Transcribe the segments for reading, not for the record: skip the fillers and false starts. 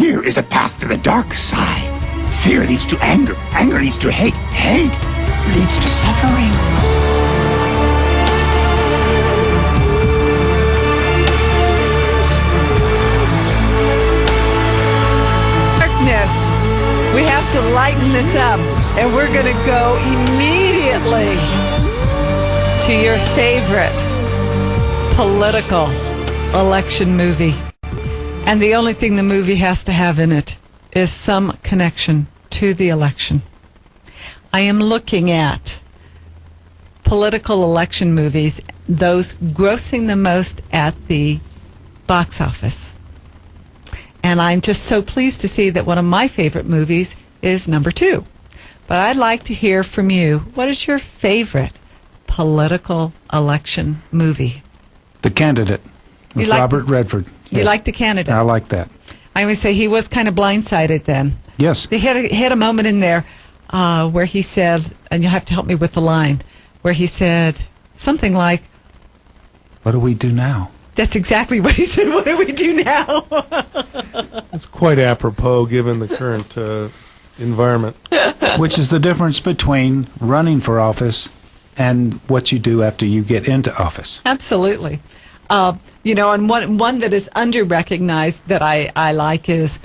Fear is the path to the dark side. Fear leads to anger. Anger leads to hate. Hate leads to suffering. Darkness. We have to lighten this up, and we're going to go immediately to your favorite political election movie. And the only thing the movie has to have in it is some connection to the election. I am looking at political election movies, those grossing the most at the box office. And I'm just so pleased to see that one of my favorite movies is number 2. But I'd like to hear from you. What is your favorite political election movie? The Candidate with Robert Redford. You like The Candidate? I like that. I would say he was kind of blindsided then. Yes. He had a moment in there where he said, and you'll have to help me with the line, where he said something like, "What do we do now?" That's exactly what he said. What do we do now? It's quite apropos given the current environment. Which is the difference between running for office and what you do after you get into office. Absolutely. And one that is under-recognized that I like is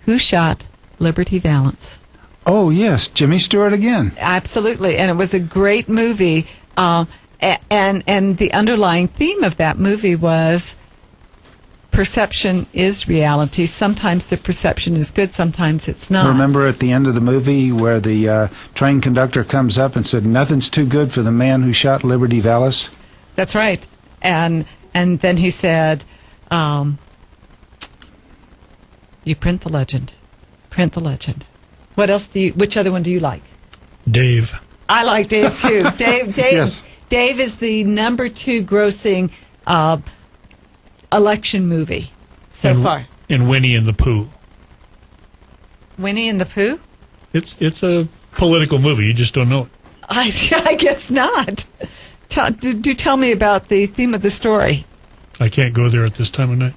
Who Shot Liberty Valance? Oh, yes. Jimmy Stewart again. Absolutely. And it was a great movie. And the underlying theme of that movie was perception is reality. Sometimes the perception is good, sometimes it's not. Remember at the end of the movie where the train conductor comes up and said, "Nothing's too good for the man who shot Liberty Valance"? That's right. And then he said, you print the legend. Print the legend. What else which other one do you like? Dave. I like Dave too. Dave Yes. Dave is the number 2 grossing election movie so far. And Winnie and the Pooh. Winnie and the Pooh? It's a political movie. You just don't know it. I guess not. Do tell me about the theme of the story. I can't go there at this time of night.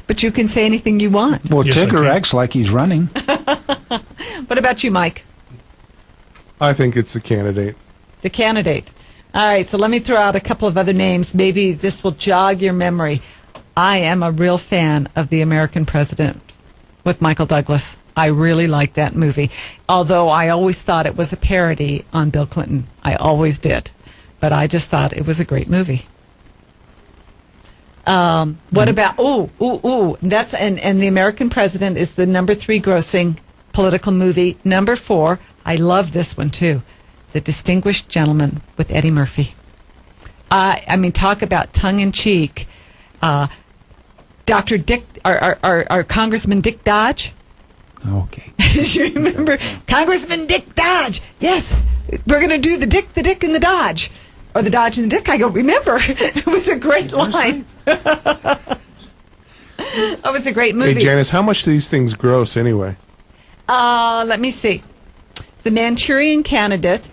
But you can say anything you want. Well, Yes, Tigger I can. acts like he's running. What about you, Mike? I think it's The Candidate. The Candidate. All right, so let me throw out a couple of other names. Maybe this will jog your memory. I am a real fan of The American President with Michael Douglas. I really like that movie, although I always thought it was a parody on Bill Clinton. I always did. But I just thought it was a great movie. What about, that's, and The American President is the number 3 grossing political movie. Number 4, I love this one too, The Distinguished Gentleman with Eddie Murphy. I mean, talk about tongue-in-cheek. Dr. Dick, our Congressman Dick Dodge. Okay. Do you remember? Congressman Dick Dodge. Yes, we're going to do the Dick, and the Dodge. Or the Dodge and the Dick. I don't remember. It was a great line. It was a great movie. Hey, Janice, how much do these things gross anyway? Let me see. The Manchurian Candidate.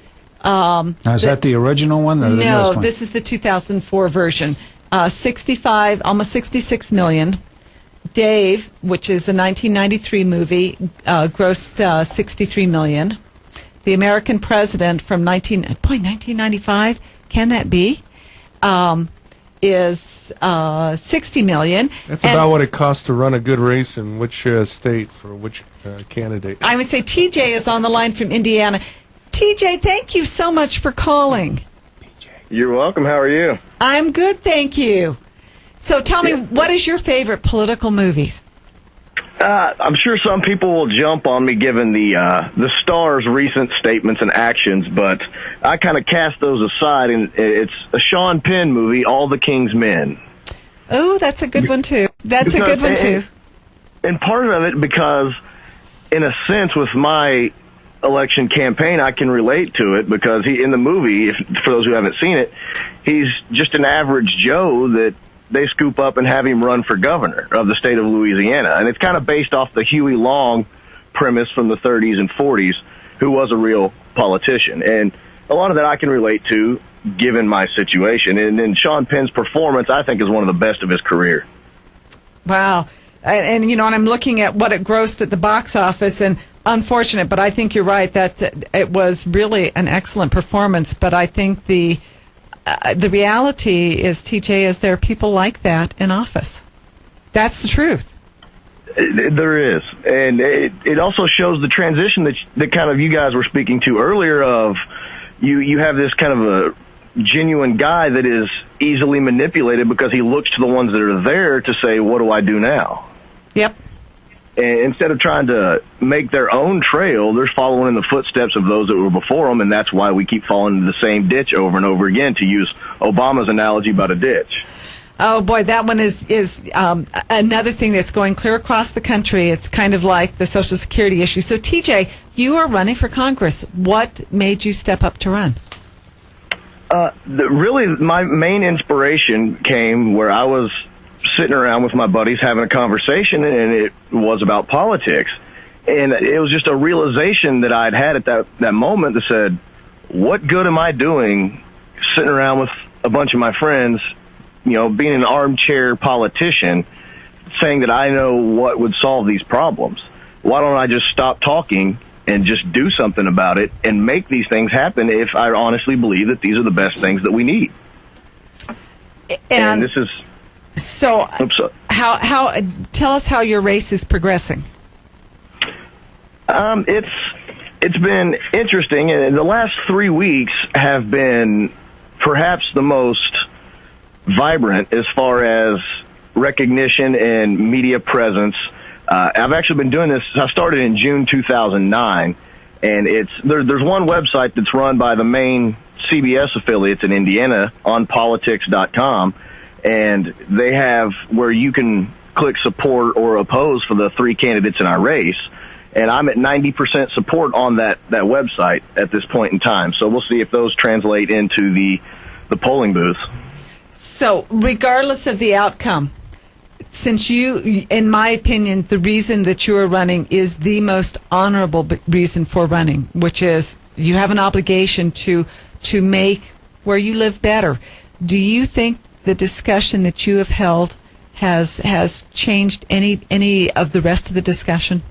Now, is that the original one or the No, newest one? this is the 2004 version. 65, almost 66 million. Dave, which is a 1993 movie, grossed 63 million. The American President from 1995, can that be? Is 60 million. That's about what it costs to run a good race in which state for which candidate. I would say TJ is on the line from Indiana. TJ, thank you so much for calling. You're welcome. How are you? I'm good, thank you. So tell me, what is your favorite political movies? I'm sure some people will jump on me given the star's recent statements and actions, but I kind of cast those aside, and it's a Sean Penn movie, All the King's Men. Oh, that's a good one, too. And part of it because, in a sense, with my election campaign, I can relate to it because in the movie, for those who haven't seen it, he's just an average Joe that they scoop up and have him run for governor of the state of Louisiana. And it's kind of based off the Huey Long premise from the 30s and 40s, who was a real politician. And a lot of that I can relate to, given my situation. And then Sean Penn's performance, I think, is one of the best of his career. Wow. And I'm looking at what it grossed at the box office, and unfortunate, but I think you're right that it was really an excellent performance. But I think the reality is, TJ, is there are people like that in office. That's the truth. There is, and it also shows the transition that kind of you guys were speaking to earlier. Of you have this kind of a genuine guy that is easily manipulated because he looks to the ones that are there to say, "What do I do now?" Yep. And instead of trying to make their own trail, they're following in the footsteps of those that were before them, and that's why we keep falling into the same ditch over and over again, to use Obama's analogy about a ditch. Oh, boy, that one is another thing that's going clear across the country. It's kind of like the Social Security issue. So, TJ, you are running for Congress. What made you step up to run? Really, my main inspiration came where I was sitting around with my buddies having a conversation, and it was about politics. And it was just a realization that I'd had at that moment that said, what good am I doing sitting around with a bunch of my friends, being an armchair politician, saying that I know what would solve these problems? Why don't I just stop talking and just do something about it and make these things happen if I honestly believe that these are the best things that we need? And this is... So, how tell us how your race is progressing. It's been interesting, and the last 3 weeks have been perhaps the most vibrant as far as recognition and media presence. I've actually been doing this. I started in June 2009, and there's one website that's run by the main CBS affiliates in Indiana, onpolitics.com. And they have where you can click support or oppose for the 3 candidates in our race. And I'm at 90% support on that website at this point in time. So we'll see if those translate into the polling booths. So regardless of the outcome, since you, in my opinion, the reason that you are running is the most honorable reason for running, which is you have an obligation to make where you live better. Do you think the discussion that you have held has changed any of the rest of the discussion?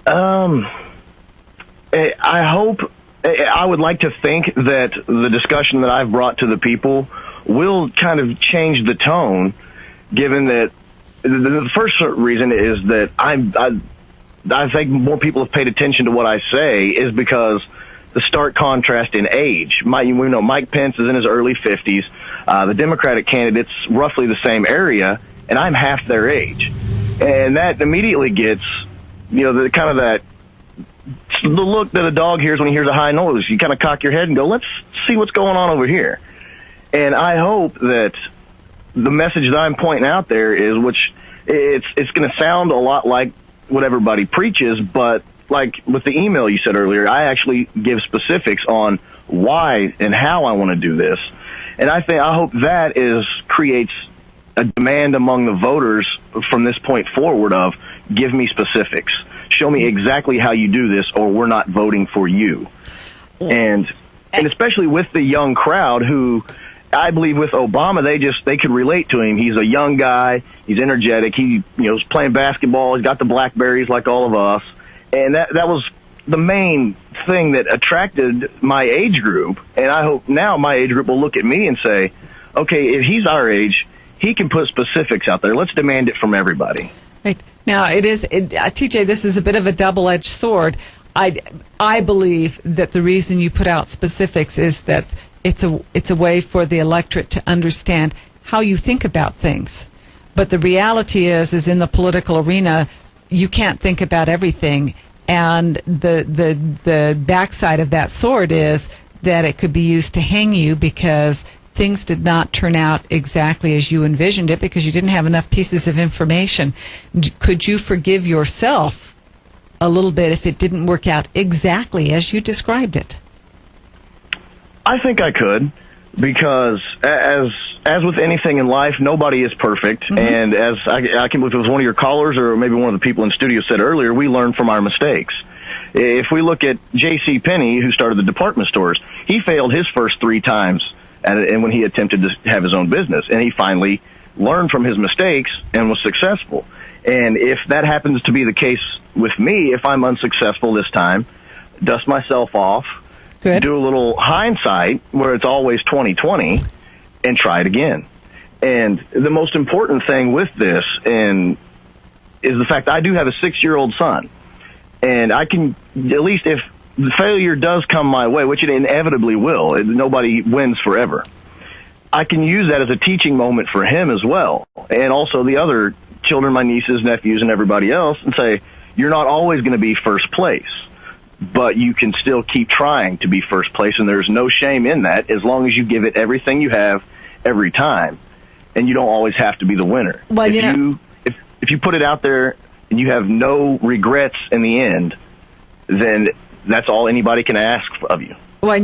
I would like to think that the discussion that I've brought to the people will kind of change the tone, given that the first reason is that I think more people have paid attention to what I say is because the stark contrast in age. We know Mike Pence is in his early 50s. The Democratic candidate's roughly the same area, and I'm half their age. And that immediately gets, the kind of the look that a dog hears when he hears a high noise. You kind of cock your head and go, let's see what's going on over here. And I hope that the message that I'm pointing out there is, which it's going to sound a lot like what everybody preaches, but like with the email you said earlier, I actually give specifics on why and how I want to do this. And I hope that creates a demand among the voters from this point forward of, give me specifics. Show me exactly how you do this, or we're not voting for you. And especially with the young crowd who, I believe with Obama, they could relate to him. He's a young guy. He's energetic. He, is playing basketball. He's got the Blackberries like all of us. And that was the main thing that attracted my age group. And I hope now my age group will look at me and say, okay, if he's our age, he can put specifics out there. Let's demand it from everybody. Right. Now, TJ, this is a bit of a double-edged sword. I believe that the reason you put out specifics is that it's a way for the electorate to understand how you think about things. But the reality is in the political arena, you can't think about everything, and the backside of that sword is that it could be used to hang you because things did not turn out exactly as you envisioned it because you didn't have enough pieces of information. Could you forgive yourself a little bit if it didn't work out exactly as you described it? I think I could, because as with anything in life, nobody is perfect. Mm-hmm. And as I can't believe it was one of your callers or maybe one of the people in studio said earlier, we learn from our mistakes. If we look at J.C. Penney, who started the department stores, he failed his first 3 times and when he attempted to have his own business, and he finally learned from his mistakes and was successful. And if that happens to be the case with me, if I'm unsuccessful this time, dust myself off, Good. do a little hindsight where it's always 20/20, and try it again. And the most important thing with this is the fact that I do have a 6-year-old son. And I can, at least if the failure does come my way, which it inevitably will, nobody wins forever, I can use that as a teaching moment for him as well. And also the other children, my nieces, nephews, and everybody else, and say, you're not always going to be first place, but you can still keep trying to be first place, and there's no shame in that as long as you give it everything you have every time, and you don't always have to be the winner. Well, If you put it out there and you have no regrets in the end, then that's all anybody can ask of you. Well,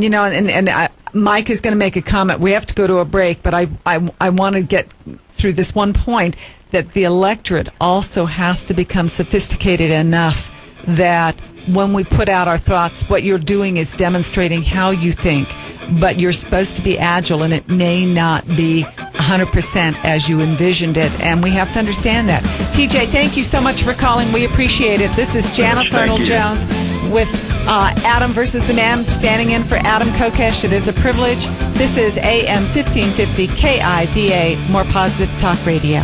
Mike is going to make a comment. We have to go to a break, but I want to get through this one point that the electorate also has to become sophisticated enough that when we put out our thoughts, what you're doing is demonstrating how you think, but you're supposed to be agile, and it may not be 100% as you envisioned it, and we have to understand that. TJ, thank you so much for calling. We appreciate it. This is Janice Arnold-Jones with Adam versus the Man, standing in for Adam Kokesh. It is a privilege. This is AM 1550 KIVA, More Positive Talk Radio.